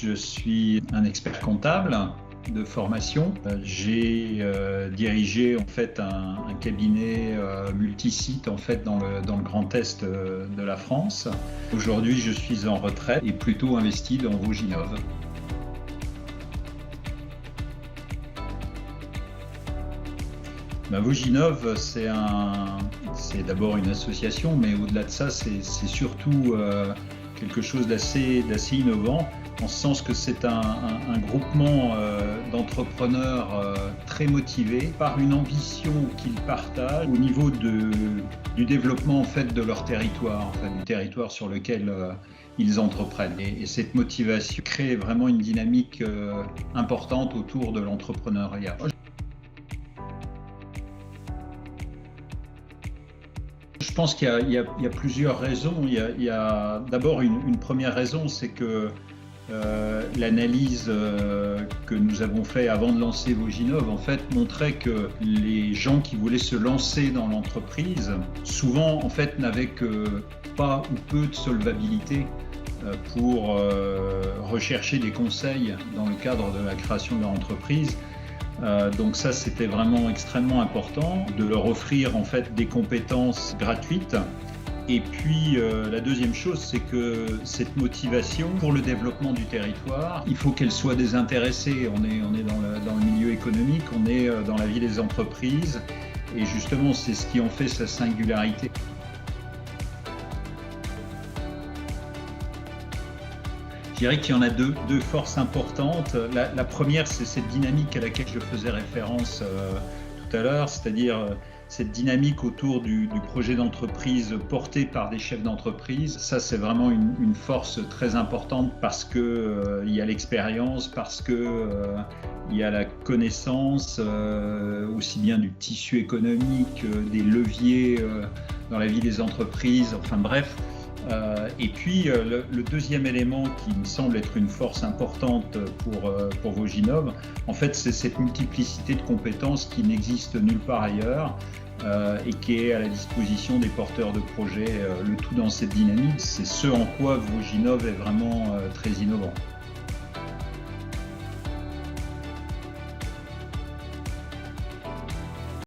Je suis un expert comptable de formation. J'ai dirigé en fait un cabinet multisite en fait dans le Grand Est de la France. Aujourd'hui, je suis en retraite et plutôt investi dans Voginov. Voginov, c'est d'abord une association, mais au-delà de ça, c'est surtout quelque chose d'assez innovant, en ce sens que c'est un groupement d'entrepreneurs très motivés par une ambition qu'ils partagent au niveau du développement en fait, de leur territoire, du territoire sur lequel ils entreprennent. Et cette motivation crée vraiment une dynamique importante autour de l'entrepreneuriat. Je pense qu'il y a plusieurs raisons. Il y a d'abord une première raison, c'est que l'analyse que nous avons faite avant de lancer Voginov en fait montrait que les gens qui voulaient se lancer dans l'entreprise, souvent en fait n'avaient que pas ou peu de solvabilité pour rechercher des conseils dans le cadre de la création de leur entreprise. Donc ça, c'était vraiment extrêmement important de leur offrir en fait des compétences gratuites. Et puis la deuxième chose, c'est que cette motivation pour le développement du territoire, il faut qu'elle soit désintéressée. On est dans le milieu économique, on est dans la vie des entreprises, et justement, c'est ce qui en fait sa singularité. Je dirais qu'il y en a deux forces importantes. La première, c'est cette dynamique à laquelle je faisais référence tout à l'heure, c'est-à-dire cette dynamique autour du projet d'entreprise porté par des chefs d'entreprise. Ça, c'est vraiment une force très importante parce que il y a l'expérience, parce que il y a la connaissance aussi bien du tissu économique, des leviers dans la vie des entreprises, enfin bref. Et puis le deuxième élément qui me semble être une force importante pour Voginov, en fait, c'est cette multiplicité de compétences qui n'existe nulle part ailleurs et qui est à la disposition des porteurs de projets, le tout dans cette dynamique. C'est ce en quoi Voginov est vraiment très innovant.